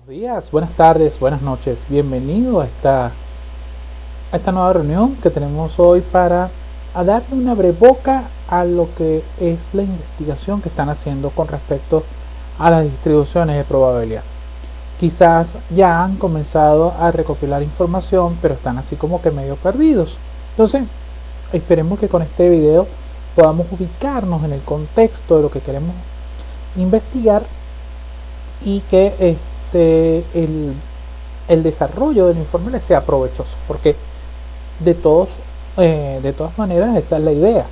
Buenos días, buenas tardes, buenas noches. Bienvenido a esta nueva reunión que tenemos hoy para darle una breboca a lo que es la investigación que están haciendo con respecto a las distribuciones de probabilidad. Quizás ya han comenzado a recopilar información, pero están así como que medio perdidos. Entonces, esperemos que con este video podamos ubicarnos en el contexto de lo que queremos investigar y que el desarrollo del informe les sea provechoso, porque de todas maneras esa es la idea.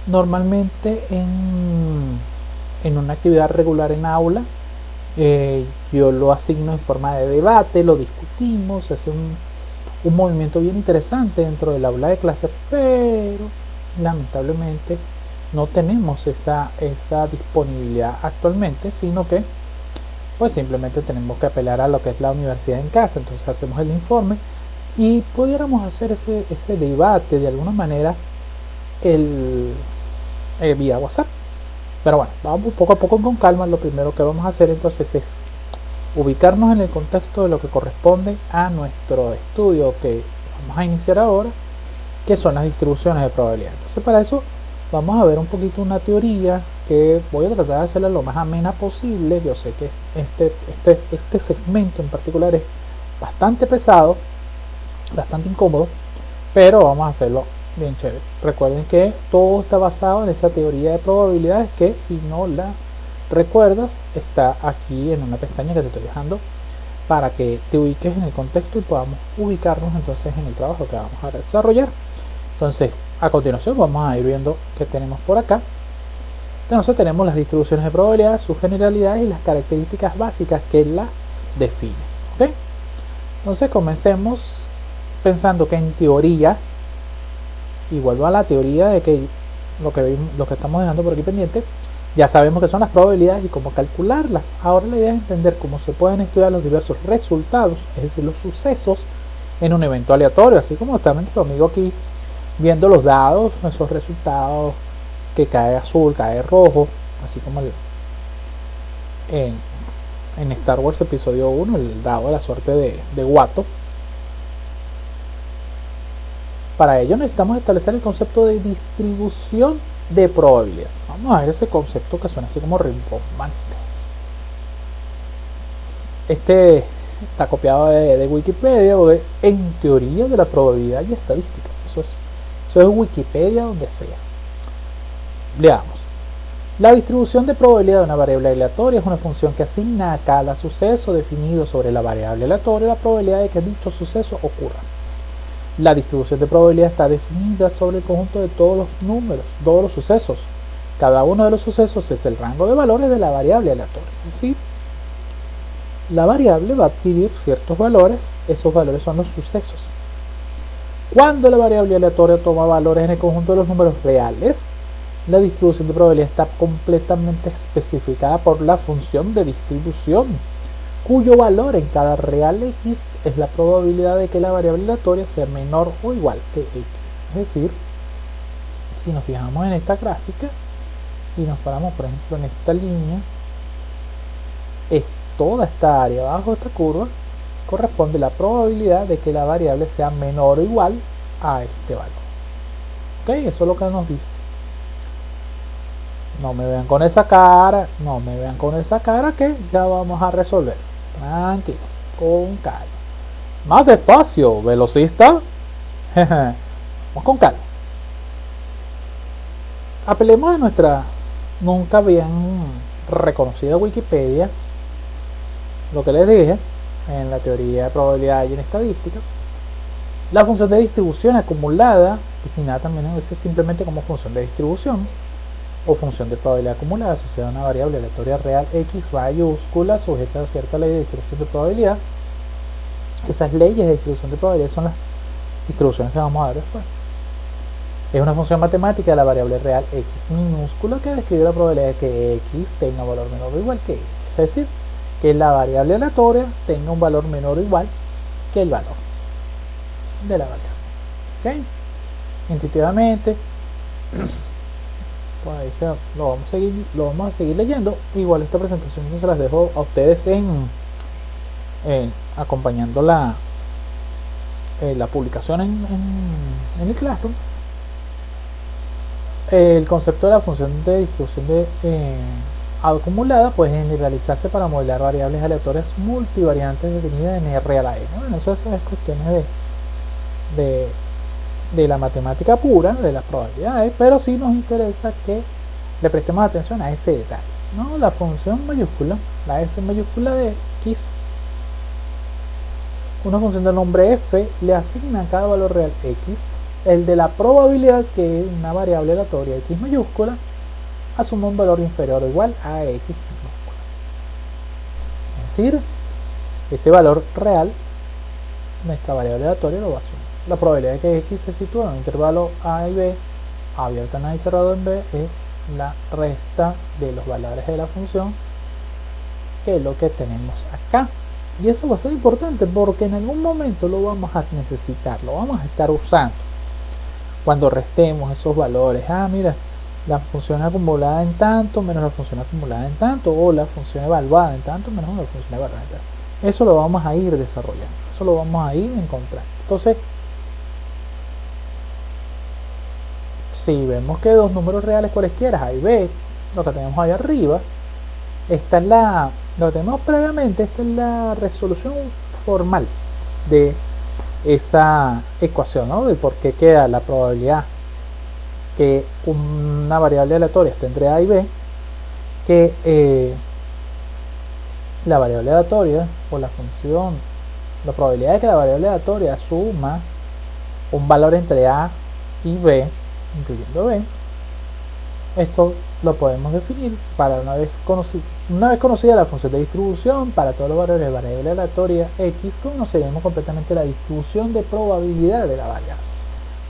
Normalmente en una actividad regular en aula, yo lo asigno en forma de debate, lo discutimos, se hace un movimiento bien interesante dentro del aula de clase, pero lamentablemente no tenemos esa disponibilidad actualmente, sino que pues simplemente tenemos que apelar a lo que es la universidad en casa. Entonces hacemos el informe y pudiéramos hacer ese debate de alguna manera vía WhatsApp. Pero bueno, vamos poco a poco con calma. Lo primero que vamos a hacer entonces es ubicarnos en el contexto de lo que corresponde a nuestro estudio que vamos a iniciar ahora, que son las distribuciones de probabilidad. Entonces para eso vamos a ver un poquito una teoría que voy a tratar de hacerla lo más amena posible. Yo sé que este segmento en particular es bastante pesado, bastante incómodo, pero vamos a hacerlo bien chévere. Recuerden que todo está basado en esa teoría de probabilidades que, si no la recuerdas, está aquí en una pestaña que te estoy dejando para que te ubiques en el contexto y podamos ubicarnos entonces en el trabajo que vamos a desarrollar. Entonces, a continuación vamos a ir viendo qué tenemos por acá. Entonces tenemos las distribuciones de probabilidad, sus generalidades y las características básicas que las definen. ¿Okay? Entonces comencemos pensando que en teoría, y vuelvo a la teoría de que lo que estamos dejando por aquí pendiente, ya sabemos que son las probabilidades y cómo calcularlas. Ahora la idea es entender cómo se pueden estudiar los diversos resultados, es decir, los sucesos en un evento aleatorio, así como está nuestro amigo aquí viendo los dados, esos resultados, que cae azul, cae rojo, así como en Star Wars episodio 1, el dado de la suerte de Watto. Para ello necesitamos establecer el concepto de distribución de probabilidad. Vamos a ver ese concepto que suena así como rimbombante. Este está copiado de Wikipedia, porque en teoría de la probabilidad y estadística. Eso es Wikipedia donde sea. Leamos. La distribución de probabilidad de una variable aleatoria es una función que asigna a cada suceso definido sobre la variable aleatoria la probabilidad de que dicho suceso ocurra. La distribución de probabilidad está definida sobre el conjunto de todos los números, todos los sucesos. Cada uno de los sucesos es el rango de valores de la variable aleatoria. Es decir, la variable va a adquirir ciertos valores, esos valores son los sucesos. Cuando la variable aleatoria toma valores en el conjunto de los números reales, la distribución de probabilidad está completamente especificada por la función de distribución, cuyo valor en cada real x es la probabilidad de que la variable aleatoria sea menor o igual que x. Es decir, si nos fijamos en esta gráfica y nos paramos por ejemplo en esta línea, es toda esta área abajo de esta curva corresponde la probabilidad de que la variable sea menor o igual a este valor. ¿Ok? Eso es lo que nos dice. No me vean con esa cara, que ya vamos a resolver. Tranquilo, con calma. Más despacio, velocista. Vamos con calma. Apelemos a nuestra nunca bien reconocida Wikipedia. Lo que les dije en la teoría de probabilidad y en estadística. La función de distribución acumulada, designada también a veces simplemente como función de distribución, o función de probabilidad acumulada asociada a una variable aleatoria real x mayúscula sujeta a cierta ley de distribución de probabilidad. Esas leyes de distribución de probabilidad son las distribuciones que vamos a ver después. Es una función matemática de la variable real x minúscula que describe la probabilidad de que x tenga un valor menor o igual que y. Es decir, que la variable aleatoria tenga un valor menor o igual que el valor de la variable. ¿Okay? Intuitivamente pues ahí lo vamos a seguir leyendo. Igual esta presentación yo se las dejo a ustedes acompañando la publicación en el Classroom. El concepto de la función de distribución acumulada puede generalizarse para modelar variables aleatorias multivariantes definidas en R a la n. Bueno, eso es cuestiones de la matemática pura, de las probabilidades, pero sí nos interesa que le prestemos atención a ese detalle, ¿no? La función mayúscula, la f mayúscula de x, una función de nombre f, le asigna a cada valor real x el de la probabilidad que una variable aleatoria x mayúscula asuma un valor inferior o igual a x mayúscula. Es decir, ese valor real, nuestra variable aleatoria lo va a asumir. La probabilidad de que x se sitúe en un intervalo a y b, abierto en a y cerrado en b, es la resta de los valores de la función, que es lo que tenemos acá. Y eso va a ser importante porque en algún momento lo vamos a necesitar, lo vamos a estar usando. Cuando restemos esos valores, mira, la función acumulada en tanto menos la función acumulada en tanto, o la función evaluada en tanto menos la función evaluada en tanto. Eso lo vamos a ir desarrollando, eso lo vamos a ir encontrando. Entonces, si vemos que dos números reales cualesquiera, a y b, lo que tenemos ahí arriba, esta es lo que tenemos previamente, esta es la resolución formal de esa ecuación, ¿no? De por qué queda la probabilidad que una variable aleatoria esté entre a y b, que la variable aleatoria o la función, la probabilidad de que la variable aleatoria suma un valor entre a y b, incluyendo b, esto lo podemos definir para una vez conocida la función de distribución para todos los valores de variable aleatoria x, conoceremos completamente la distribución de probabilidad de la variable.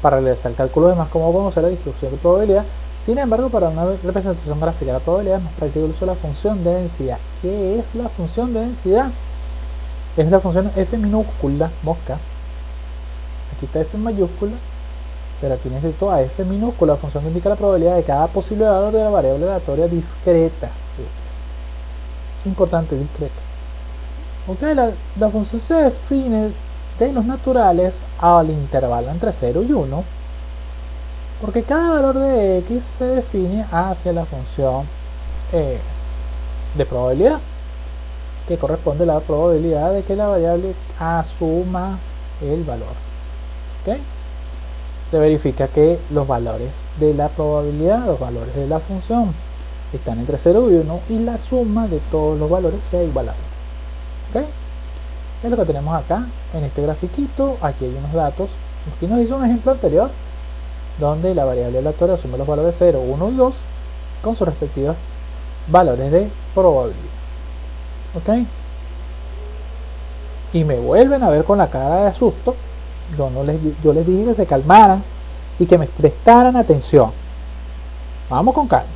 Para realizar el cálculo es más cómodo conocer la distribución de probabilidad. Sin embargo, para una representación gráfica de la probabilidad es más práctico el uso de la función de densidad. ¿Qué es la función de densidad? Es la función f minúscula, mosca. Aquí está f mayúscula, pero aquí necesito a f minúscula, la función que indica la probabilidad de cada posible valor de la variable aleatoria discreta. Importante, discreta. Ok, la función se define de los naturales al intervalo entre 0 y 1, porque cada valor de x se define hacia la función de probabilidad, que corresponde a la probabilidad de que la variable asuma el valor. ¿Okay? Se verifica que los valores de la probabilidad, los valores de la función, están entre 0 y 1 y la suma de todos los valores sea igual a 1. ¿Okay? Es lo que tenemos acá en este grafiquito. Aquí hay unos datos. Aquí nos hizo un ejemplo anterior donde la variable aleatoria asume los valores 0, 1 y 2 con sus respectivos valores de probabilidad. ¿Ok? Y me vuelven a ver con la cara de asusto. Yo les dije que se calmaran y que me prestaran atención. Vamos con calma.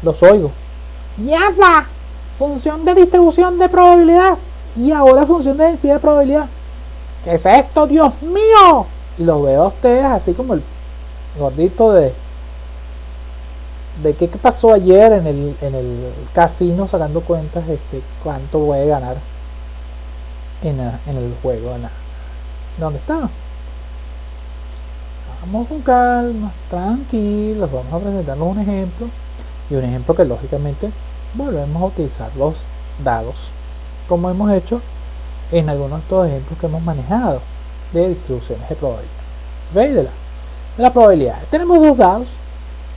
Los oigo. ¡Ya va! Función de distribución de probabilidad. Y ahora función de densidad de probabilidad. ¿Qué es esto, Dios mío? Y los veo a ustedes así como el gordito de qué pasó ayer en el casino sacando cuentas cuánto voy a ganar en el juego. ¿Dónde está? Vamos con calma, tranquilos, vamos a presentarnos un ejemplo, y un ejemplo que lógicamente volvemos a utilizar los dados como hemos hecho en algunos de estos ejemplos que hemos manejado de distribuciones de probabilidad. ¿Veis? De la probabilidad tenemos dos dados.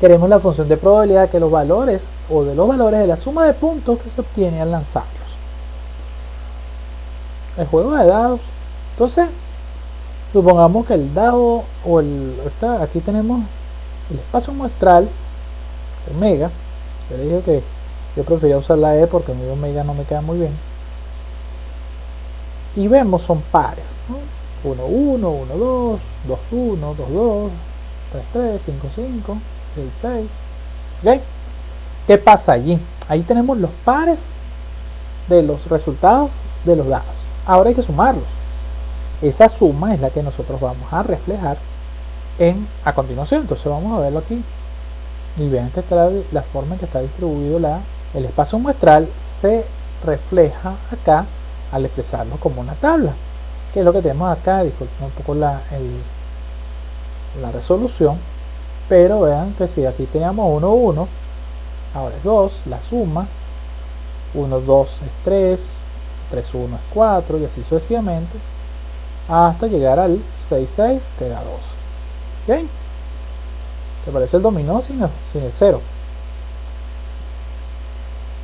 Queremos la función de probabilidad que los valores o de los valores de la suma de puntos que se obtiene al lanzarlos. El juego de dados. Entonces supongamos que el dado o aquí tenemos el espacio muestral, el mega. Yo le dije que yo prefería usar la E porque mi omega no me queda muy bien. Y vemos son pares, ¿no? 1, 1, 1, 2, 2, 1, 2, 2, 3, 3, 5, 5, 6, 6. ¿Okay? ¿Qué pasa allí? Ahí tenemos los pares de los resultados de los dados. Ahora hay que sumarlos. Esa suma es la que nosotros vamos a reflejar a continuación. Entonces vamos a verlo aquí y vean que está la forma en que está distribuido el espacio muestral se refleja acá al expresarlo como una tabla, que es lo que tenemos acá. Disculpen un poco la resolución, pero vean que si aquí teníamos 1, 1, ahora es 2, la suma, 1, 2 es 3, 3, 1 es 4 y así sucesivamente hasta llegar al 6, 6 que da 2. ¿Ok? ¿Te parece el dominó sin el 0?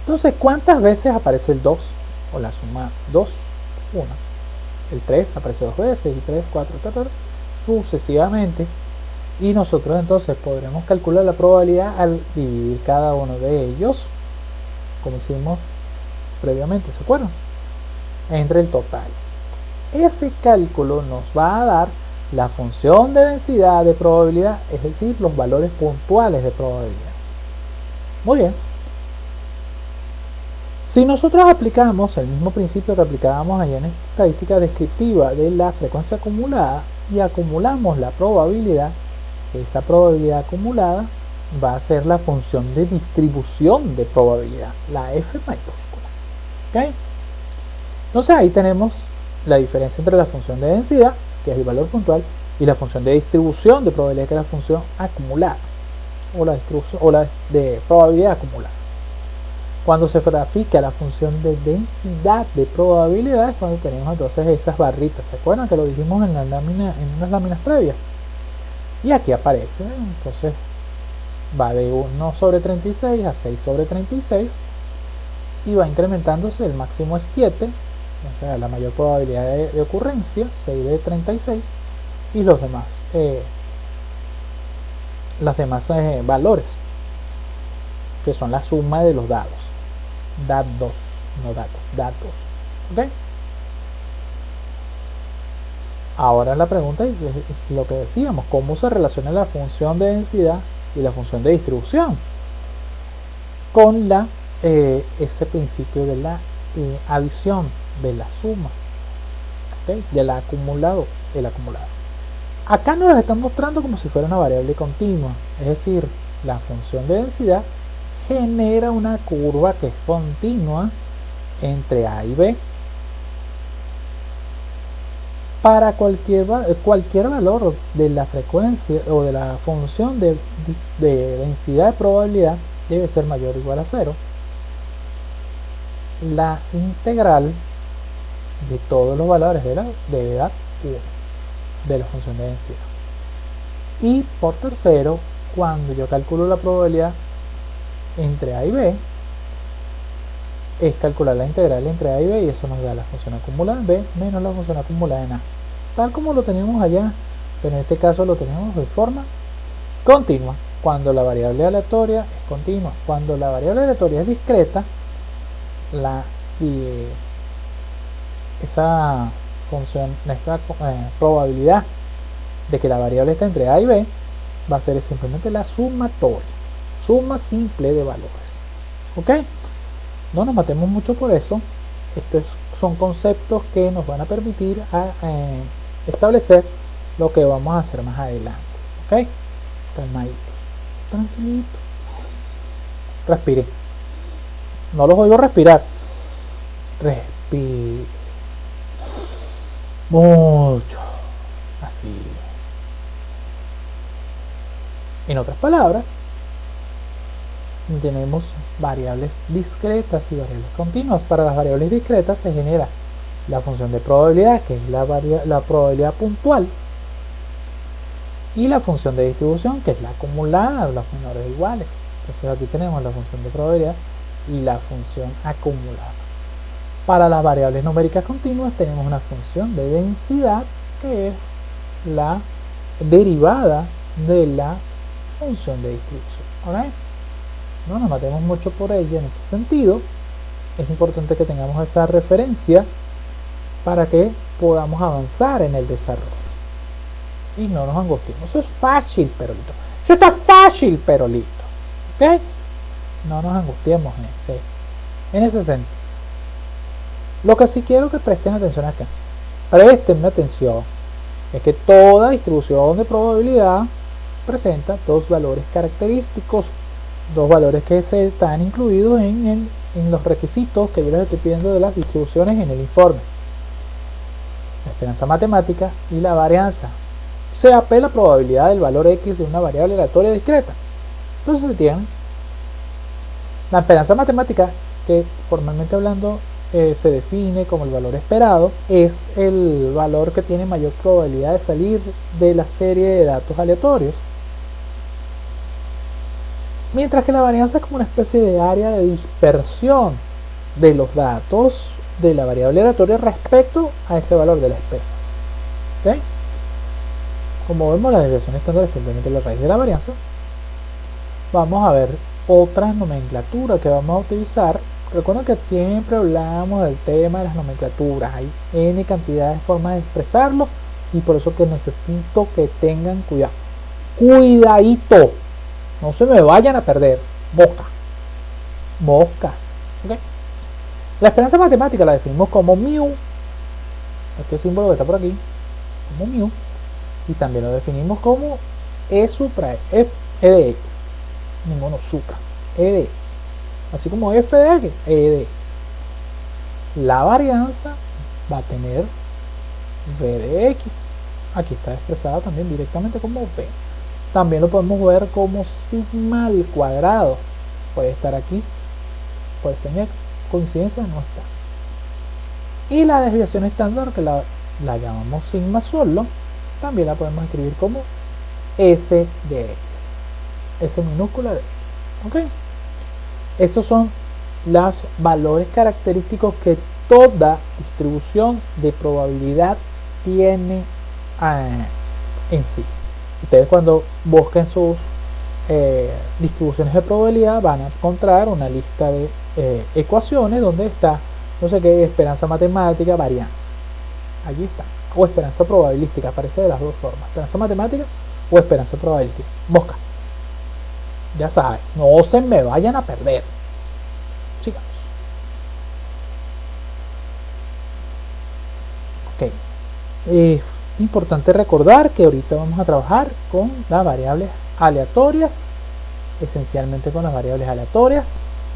Entonces, ¿cuántas veces aparece el 2? O la suma 2, 1. El 3 aparece 2 veces, y 3, 4, sucesivamente. Y nosotros entonces podremos calcular la probabilidad al dividir cada uno de ellos, como hicimos previamente, ¿se acuerdan? Entre el total. Ese cálculo nos va a dar la función de densidad de probabilidad, es decir, los valores puntuales de probabilidad. Muy bien. Si nosotros aplicamos el mismo principio que aplicábamos allá en estadística descriptiva de la frecuencia acumulada y acumulamos la probabilidad, esa probabilidad acumulada va a ser la función de distribución de probabilidad, la F mayúscula. ¿Okay? Entonces ahí tenemos la diferencia entre la función de densidad, que es el valor puntual, y la función de distribución de probabilidad, que es la función acumulada, o la distribución o la de probabilidad acumulada. Cuando se grafica la función de densidad de probabilidad es cuando tenemos entonces esas barritas. ¿Se acuerdan que lo dijimos en unas láminas previas? Y aquí aparece, entonces va de 1 sobre 36 a 6 sobre 36 y va incrementándose. El máximo es 7, o sea, la mayor probabilidad de ocurrencia, 6 de 36, y los demás valores, que son la suma de los dados. Datos, no datos, datos. ¿Ok? Ahora la pregunta es lo que decíamos, ¿cómo se relaciona la función de densidad y la función de distribución con ese principio de la adición, de la suma, ¿okay? Del acumulado, el acumulado? Acá nos lo están mostrando como si fuera una variable continua, es decir, la función de densidad genera una curva que es continua entre A y B para cualquier valor de la frecuencia o de la función de densidad de probabilidad debe ser mayor o igual a 0. La integral de todos los valores de edad 1 de la función de densidad. Y por tercero, cuando yo calculo la probabilidad entre A y B, es calcular la integral entre A y B, y eso nos da la función acumulada en B menos la función acumulada en A, tal como lo teníamos allá, pero en este caso lo tenemos de forma continua. Cuando la variable aleatoria es continua, cuando la variable aleatoria es discreta, esa probabilidad de que la variable está entre A y B va a ser simplemente la sumatoria, suma simple de valores. ¿Ok? No nos matemos mucho por eso. Estos son conceptos que nos van a permitir establecer lo que vamos a hacer más adelante. ¿Ok? Calmadito, tranquilito. Respire. No los oigo respirar. Respire. Mucho. Así. En otras palabras, tenemos variables discretas y variables continuas. Para las variables discretas se genera la función de probabilidad, que es la probabilidad puntual, y la función de distribución, que es la acumulada, las menores o iguales. Entonces aquí tenemos la función de probabilidad y la función acumulada. Para las variables numéricas continuas tenemos una función de densidad, que es la derivada de la función de distribución. ¿Okay? No nos matemos mucho por ella en ese sentido. Es importante que tengamos esa referencia para que podamos avanzar en el desarrollo y no nos angustiemos. Eso es fácil, pero listo. Eso está fácil, pero listo. ¿Ok? No nos angustiemos en ese sentido. Lo que sí quiero que presten atención acá. Prestenme atención. Es que toda distribución de probabilidad presenta dos valores característicos, dos valores que se están incluidos en los requisitos que yo les estoy pidiendo de las distribuciones en el informe: la esperanza matemática y la varianza. CAP, la probabilidad del valor X de una variable aleatoria discreta. Entonces se tiene la esperanza matemática, que formalmente hablando se define como el valor esperado, es el valor que tiene mayor probabilidad de salir de la serie de datos aleatorios, mientras que la varianza es como una especie de área de dispersión de los datos de la variable aleatoria respecto a ese valor de la esperanza. ¿Okay? Como vemos, la desviación estándar es simplemente la raíz de la varianza. Vamos a ver otra nomenclatura que vamos a utilizar. Recuerden que siempre hablamos del tema de las nomenclaturas. Hay n cantidad de formas de expresarlo y por eso que necesito que tengan cuidado. Cuidadito. No se me vayan a perder. Mosca. ¿Okay? La esperanza matemática la definimos como mu. Este símbolo que está por aquí. Como mu. Y también lo definimos como E supra E de X. Ni mono supra. E de X. Así como f de x, e de x. La varianza va a tener v de x. Aquí está expresada también directamente como v. También lo podemos ver como sigma al cuadrado. Puede estar aquí, puede tener coincidencia, no está. Y la desviación estándar, que la llamamos sigma solo, también la podemos escribir como s de x. S minúscula de x. ¿Ok? Esos son los valores característicos que toda distribución de probabilidad tiene en sí. Ustedes cuando busquen sus distribuciones de probabilidad van a encontrar una lista de ecuaciones donde está, no sé qué, esperanza matemática, varianza. Allí está. O esperanza probabilística, aparece de las dos formas. Esperanza matemática o esperanza probabilística. Mosca. Ya saben, no se me vayan a perder. Sigamos. Ok. Importante recordar que ahorita vamos a trabajar con las variables aleatorias, esencialmente con las variables aleatorias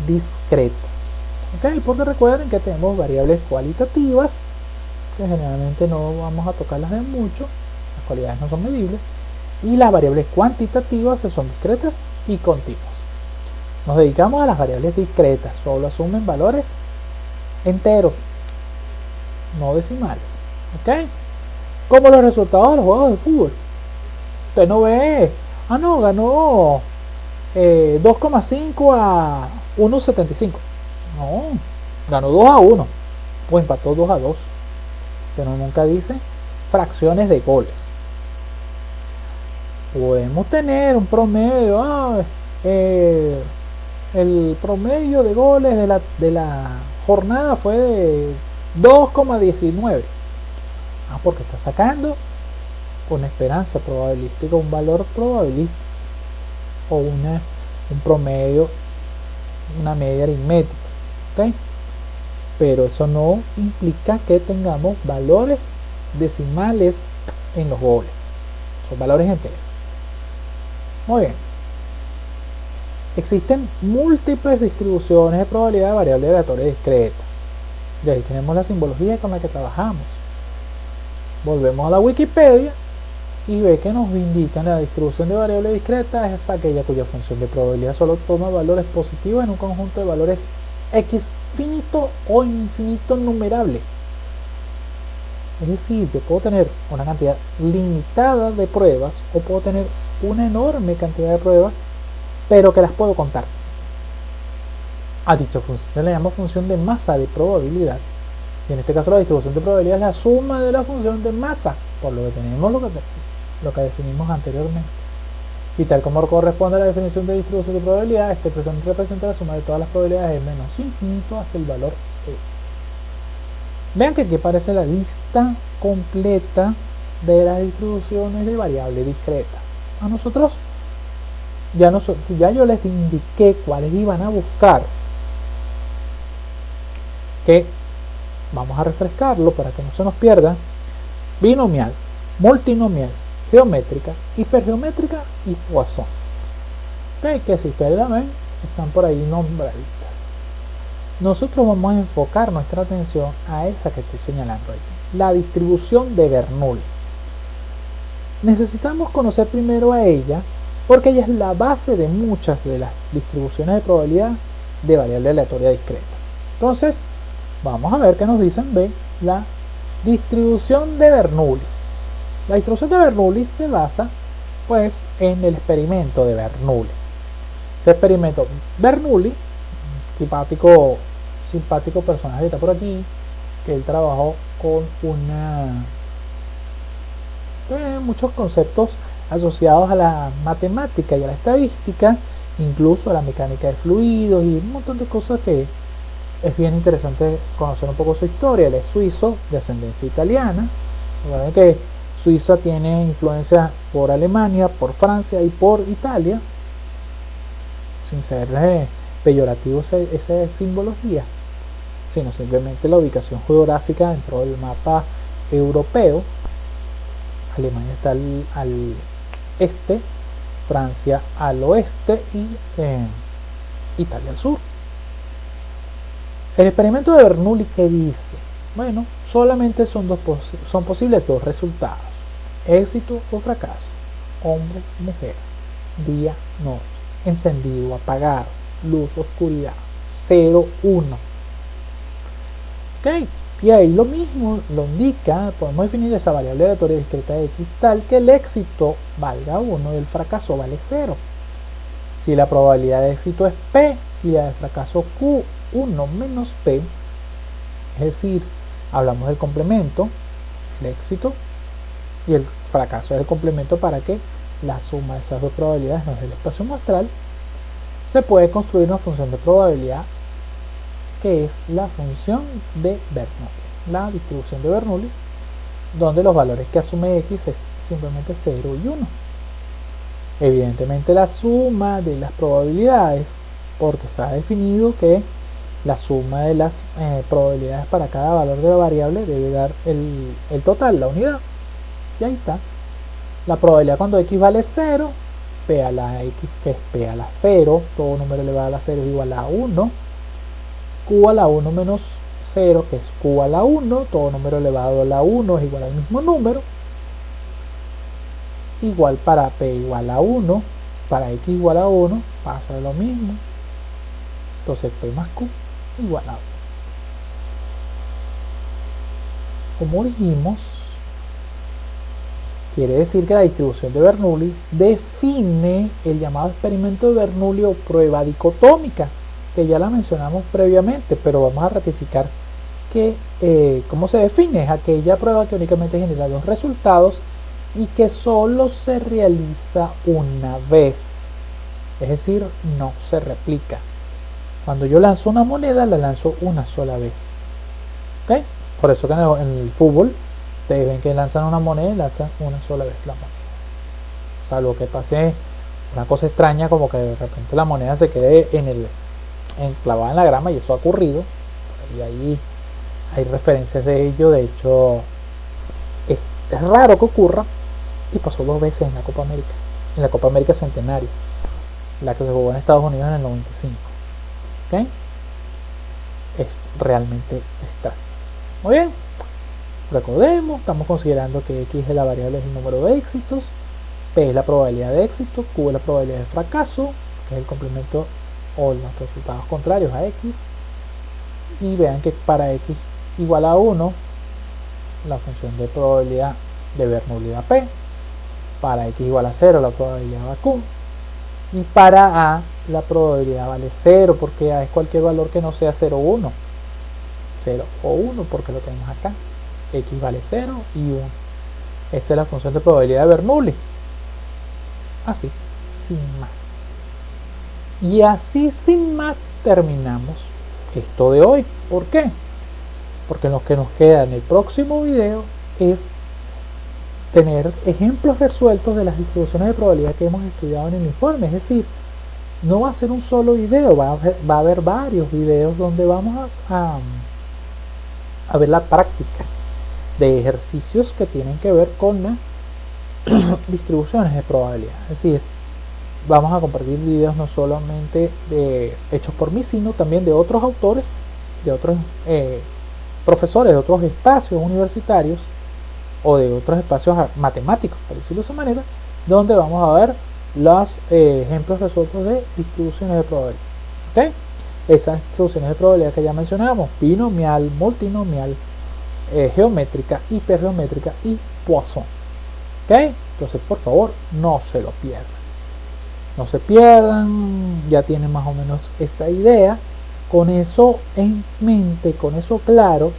discretas. Ok, porque recuerden que tenemos variables cualitativas, que generalmente no vamos a tocarlas de mucho, las cualidades no son medibles, y las variables cuantitativas, que son discretas y continuas. Nos dedicamos a las variables discretas, solo asumen valores enteros, no decimales. ¿Ok? Como los resultados de los juegos de fútbol. Usted no ve, no, ganó 2,5 a 1,75. No, ganó 2-1 o empató 2-2. Pero nunca dice fracciones de goles. Podemos tener un promedio, el promedio de goles de la jornada fue de 2,19. Porque está sacando una esperanza probabilística, un valor probabilístico, o un promedio, una media aritmética. ¿Okay? Pero eso no implica que tengamos valores decimales en los goles. Son valores enteros. Muy bien. Existen múltiples distribuciones de probabilidad de variable aleatoria discreta. Y ahí tenemos la simbología con la que trabajamos. Volvemos a la Wikipedia y ve que nos indican la distribución de variable discreta es aquella cuya función de probabilidad solo toma valores positivos en un conjunto de valores x finito o infinito numerable. Es decir, yo puedo tener una cantidad limitada de pruebas o puedo tener una enorme cantidad de pruebas, pero que las puedo contar. A dicha función se le llama función de masa de probabilidad. Y en este caso la distribución de probabilidad es la suma de la función de masa, por lo que tenemos lo que definimos anteriormente. Y tal como corresponde a la definición de distribución de probabilidad, esta expresión representa la suma de todas las probabilidades de menos infinito hasta el valor e. Vean que aquí aparece la lista completa de las distribuciones de variable discreta. A nosotros ya yo les indiqué cuáles iban a buscar, que vamos a refrescarlo para que no se nos pierda. Binomial, multinomial, geométrica, hipergeométrica y Poisson. Okay, que si ustedes la ven, están por ahí nombraditas. Nosotros vamos a enfocar nuestra atención a esa que estoy señalando ahí, la distribución de Bernoulli. Necesitamos conocer primero a ella porque ella es la base de muchas de las distribuciones de probabilidad de variable aleatoria discreta. Entonces, vamos a ver qué nos dicen de la distribución de Bernoulli. La distribución de Bernoulli se basa pues en el experimento de Bernoulli. Ese experimento Bernoulli, simpático personaje que está por aquí, que él trabajó con muchos conceptos asociados a la matemática y a la estadística, incluso a la mecánica de fluidos y un montón de cosas que es bien interesante conocer un poco su historia. Él es suizo de ascendencia italiana. Recuerden que Suiza tiene influencia por Alemania, por Francia y por Italia, sin ser peyorativo esa simbología, sino simplemente la ubicación geográfica dentro del mapa europeo. Alemania está al este, Francia al oeste y Italia al sur. El experimento de Bernoulli, ¿qué dice? Bueno, solamente son posibles dos resultados: éxito o fracaso, hombre, mujer, día, noche, encendido, apagado, luz, oscuridad, 0, 1. Ok, y ahí lo mismo lo indica. Podemos definir esa variable aleatoria discreta de X tal que el éxito valga 1 y el fracaso vale 0. Si la probabilidad de éxito es P y la de fracaso Q1 menos P, es decir, hablamos del complemento, el éxito, y el fracaso es el complemento para que la suma de esas dos probabilidades nos dé el espacio muestral, se puede construir una función de probabilidad que es la función de Bernoulli, la distribución de Bernoulli, donde los valores que asume X es simplemente 0 y 1. Evidentemente la suma de las probabilidades, porque se ha definido que la suma de las probabilidades para cada valor de la variable debe dar el total, la unidad. Y ahí está. La probabilidad cuando X vale 0, P a la X, que es P a la 0, todo número elevado a la 0 es igual a 1, Q a la 1 menos 0, que es Q a la 1, todo número elevado a la 1 es igual al mismo número, igual para P igual a 1, para X igual a 1, pasa de lo mismo, entonces P más Q igual a 1. Como dijimos, quiere decir que la distribución de Bernoulli define el llamado experimento de Bernoulli o prueba dicotómica, que ya la mencionamos previamente, pero vamos a ratificar que cómo se define. Es aquella prueba que únicamente genera dos resultados y que solo se realiza una vez, es decir, no se replica. Cuando yo lanzo una moneda, la lanzo una sola vez. ¿Okay? Por eso que en el fútbol ustedes ven que lanzan una moneda y lanzan una sola vez la moneda, salvo que pase una cosa extraña como que de repente la moneda se quede enclavada en la grama, y eso ha ocurrido, y ahí hay referencias de ello. De hecho, es raro que ocurra, y pasó 2 veces en la Copa América Centenario, la que se jugó en Estados Unidos en el 95. ¿Okay? Es realmente extraño. Muy bien, recordemos, estamos considerando que X es la variable, es el número de éxitos, P es la probabilidad de éxito, Q es la probabilidad de fracaso, que es el complemento o los resultados contrarios a X. Y vean que para X igual a 1, la función de probabilidad de Bernoulli da P, para X igual a 0 la probabilidad da Q, y para A la probabilidad vale 0, porque A es cualquier valor que no sea 0 o 1, 0 o 1 porque lo tenemos acá. X vale 0 y 1. Esa es la función de probabilidad de Bernoulli. Así, sin más. Y así sin más terminamos esto de hoy. ¿Por qué? Porque lo que nos queda en el próximo video es tener ejemplos resueltos de las distribuciones de probabilidad que hemos estudiado en el informe. Es decir, no va a ser un solo video, va a haber varios videos donde vamos a ver la práctica de ejercicios que tienen que ver con la distribuciones de probabilidad. Es decir, vamos a compartir videos no solamente hechos por mí, sino también de otros autores, de otros profesores de otros espacios universitarios o de otros espacios matemáticos, por decirlo de esa manera, donde vamos a ver los ejemplos resueltos de distribuciones de probabilidad. ¿Okay? Esas distribuciones de probabilidad que ya mencionamos: binomial, multinomial, geométrica, hipergeométrica y Poisson. ¿Okay? Entonces, por favor, no se lo pierdan. No se pierdan, ya tienen más o menos esta idea. Con eso en mente, con eso claro,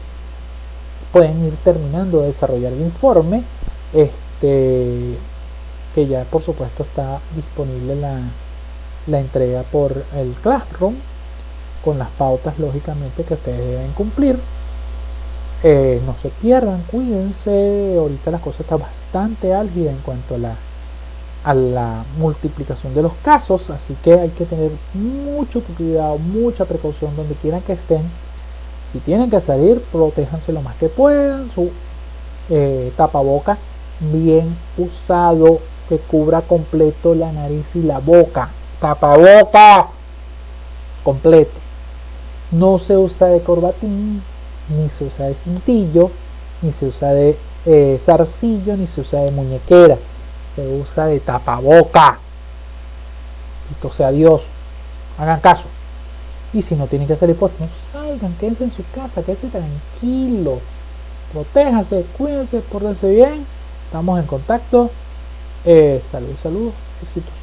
pueden ir terminando de desarrollar el informe, que ya por supuesto está disponible la entrega por el Classroom, con las pautas lógicamente que ustedes deben cumplir. No se pierdan, cuídense. Ahorita la cosa está bastante álgida en cuanto a la multiplicación de los casos, así que hay que tener mucho cuidado, mucha precaución donde quieran que estén. Si tienen que salir, protéjanse lo más que puedan. Su tapaboca bien usado, que cubra completo la nariz y la boca. Tapaboca completo. No se usa de corbatín, ni se usa de cintillo, ni se usa de zarcillo, ni se usa de muñequera. Se usa de tapaboca. Bendito sea Dios. Hagan caso. Y si no tienen que salir, pues no salgan, quédense en su casa, quédense tranquilos. Protéjanse, cuídense, pórtense bien. Estamos en contacto. Salud, éxitos.